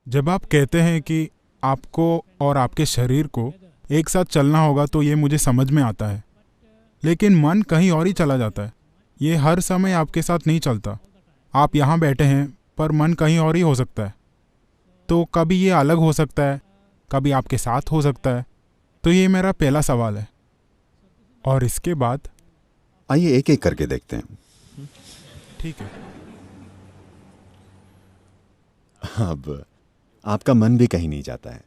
जब आप कहते हैं कि आपको और आपके शरीर को एक साथ चलना होगा तो ये मुझे समझ में आता है। लेकिन मन कहीं और ही चला जाता है। ये हर समय आपके साथ नहीं चलता। आप यहाँ बैठे हैं पर मन कहीं और ही हो सकता है। तो कभी ये अलग हो सकता है, कभी आपके साथ हो सकता है। तो ये मेरा पहला सवाल है। और इसके बाद आइए एक एक करके देखते हैं। ठीक है। अब आपका मन भी कहीं नहीं जाता है।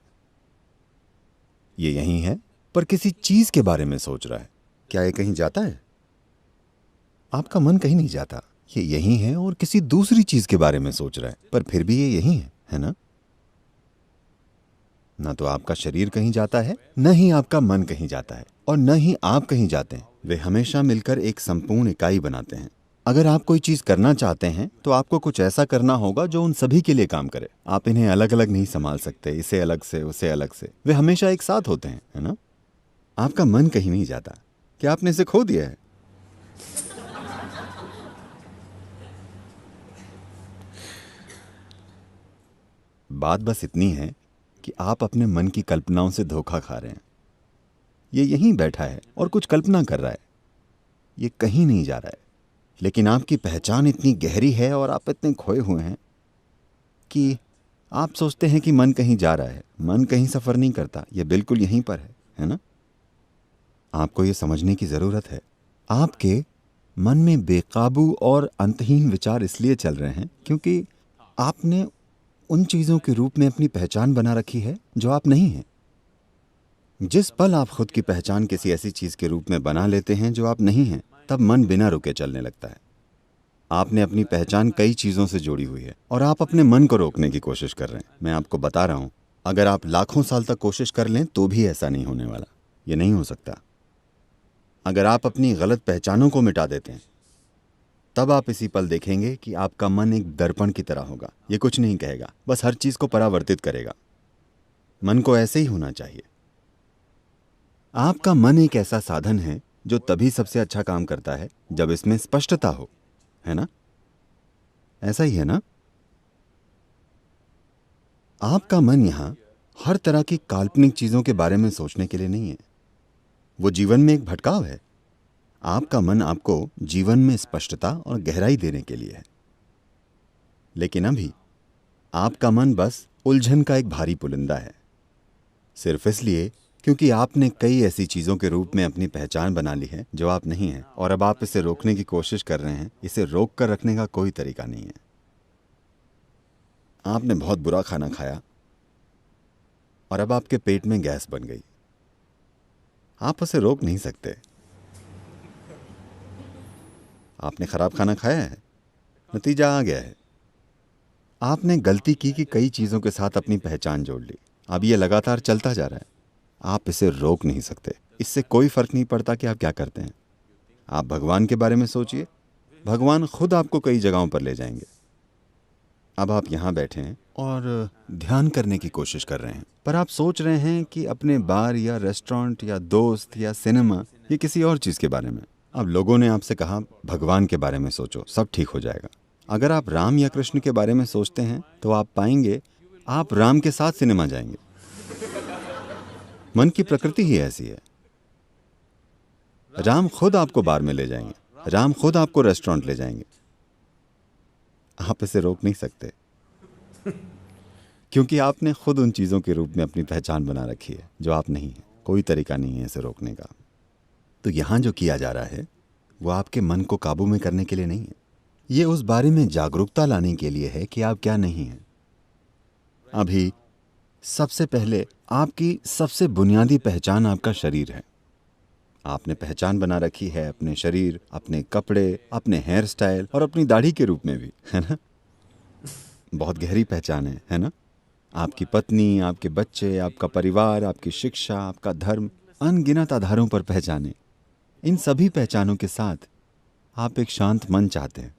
ये यहीं है, पर किसी चीज के बारे में सोच रहा है। क्या ये कहीं जाता है? आपका मन कहीं नहीं जाता। ये यहीं है और किसी दूसरी चीज के बारे में सोच रहा है, पर फिर भी ये यहीं है ना? ना तो आपका शरीर कहीं जाता है, न ही आपका मन कहीं जाता है, और न ही आप कहीं जाते हैं। वे हमेशा मिलकर एक संपूर्ण इकाई बनाते हैं। अगर आप कोई चीज करना चाहते हैं तो आपको कुछ ऐसा करना होगा जो उन सभी के लिए काम करे। आप इन्हें अलग अलग नहीं संभाल सकते, इसे अलग से उसे अलग से। वे हमेशा एक साथ होते हैं, है ना? आपका मन कहीं नहीं जाता। क्या आपने इसे खो दिया है? बात बस इतनी है कि आप अपने मन की कल्पनाओं से धोखा खा रहे हैं। ये यहीं बैठा है और कुछ कल्पना कर रहा है। ये कहीं नहीं जा रहा है। लेकिन आपकी पहचान इतनी गहरी है और आप इतने खोए हुए हैं कि आप सोचते हैं कि मन कहीं जा रहा है। मन कहीं सफर नहीं करता, यह बिल्कुल यहीं पर है ना? आपको यह समझने की जरूरत है। आपके मन में बेकाबू और अंतहीन विचार इसलिए चल रहे हैं क्योंकि आपने उन चीजों के रूप में अपनी पहचान बना रखी है जो आप नहीं हैं। जिस पल आप खुद की पहचान किसी ऐसी चीज के रूप में बना लेते हैं जो आप नहीं हैं, तब मन बिना रुके चलने लगता है। आपने अपनी पहचान कई चीजों से जोड़ी हुई है और आप अपने मन को रोकने की कोशिश कर रहे हैं। मैं आपको बता रहा हूं, अगर आप लाखों साल तक कोशिश कर लें तो भी ऐसा नहीं होने वाला। ये नहीं हो सकता। अगर आप अपनी गलत पहचानों को मिटा देते हैं, तब आप इसी पल देखेंगे कि आपका मन एक दर्पण की तरह होगा। ये कुछ नहीं कहेगा, बस हर चीज को परावर्तित करेगा। मन को ऐसे ही होना चाहिए। आपका मन एक ऐसा साधन है जो तभी सबसे अच्छा काम करता है जब इसमें स्पष्टता हो, है ना? ऐसा ही है ना? आपका मन यहां हर तरह की काल्पनिक चीजों के बारे में सोचने के लिए नहीं है। वो जीवन में एक भटकाव है। आपका मन आपको जीवन में स्पष्टता और गहराई देने के लिए है। लेकिन अभी आपका मन बस उलझन का एक भारी पुलिंदा है, सिर्फ इसलिए क्योंकि आपने कई ऐसी चीजों के रूप में अपनी पहचान बना ली है जो आप नहीं हैं, और अब आप इसे रोकने की कोशिश कर रहे हैं। इसे रोक कर रखने का कोई तरीका नहीं है। आपने बहुत बुरा खाना खाया और अब आपके पेट में गैस बन गई। आप उसे रोक नहीं सकते। आपने खराब खाना खाया है, नतीजा आ गया है। आपने गलती की कि कई चीजों के साथ अपनी पहचान जोड़ ली। अब यह लगातार चलता जा रहा है। आप इसे रोक नहीं सकते। इससे कोई फर्क नहीं पड़ता कि आप क्या करते हैं। आप भगवान के बारे में सोचिए। भगवान खुद आपको कई जगहों पर ले जाएंगे। अब आप यहां बैठे हैं और ध्यान करने की कोशिश कर रहे हैं, पर आप सोच रहे हैं कि अपने बार या रेस्टोरेंट या दोस्त या सिनेमा या किसी और चीज के बारे में। अब लोगों ने आपसे कहा भगवान के बारे में सोचो, सब ठीक हो जाएगा। अगर आप राम या कृष्ण के बारे में सोचते हैं तो आप पाएंगे आप राम के साथ सिनेमा जाएंगे। मन की प्रकृति ही ऐसी है। राम खुद आपको बार में ले जाएंगे, राम खुद आपको रेस्टोरेंट ले जाएंगे। आप इसे रोक नहीं सकते क्योंकि आपने खुद उन चीजों के रूप में अपनी पहचान बना रखी है जो आप नहीं हैं। कोई तरीका नहीं है इसे रोकने का। तो यहां जो किया जा रहा है वो आपके मन को काबू में करने के लिए नहीं है। ये उस बारे में जागरूकता लाने के लिए है कि आप क्या नहीं हैं। अभी सबसे पहले आपकी सबसे बुनियादी पहचान आपका शरीर है। आपने पहचान बना रखी है अपने शरीर, अपने कपड़े, अपने हेयर स्टाइल और अपनी दाढ़ी के रूप में भी, है ना? बहुत गहरी पहचान है ना? आपकी पत्नी, आपके बच्चे, आपका परिवार, आपकी शिक्षा, आपका धर्म, अनगिनत आधारों पर पहचाने। इन सभी पहचानों के साथ आप एक शांत मन चाहते हैं।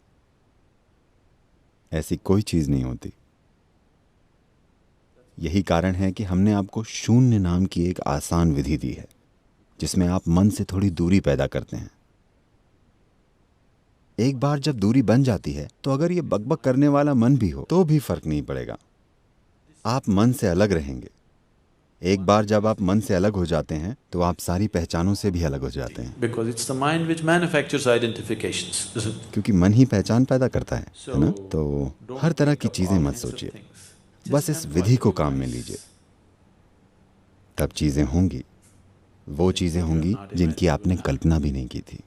ऐसी कोई चीज नहीं होती। यही कारण है कि हमने आपको शून्य नाम की एक आसान विधि दी है जिसमें आप मन से थोड़ी दूरी पैदा करते हैं। एक बार जब दूरी बन जाती है तो अगर ये बकबक करने वाला मन भी हो तो भी फर्क नहीं पड़ेगा। आप मन से अलग रहेंगे। एक बार जब आप मन से अलग हो जाते हैं तो आप सारी पहचानों से भी अलग हो जाते हैं, Because it's the mind which manufactures identifications, isn't it? क्योंकि मन ही पहचान पैदा करता है ना? So, तो don't हर तरह think की of चीज़ें all मत kinds of सोचिए, things. बस Just इस have विधि को positive काम में vibes. लीजिए। तब चीज़ें होंगी, वो चीज़ें होंगी जिनकी आपने कल्पना भी नहीं की थी।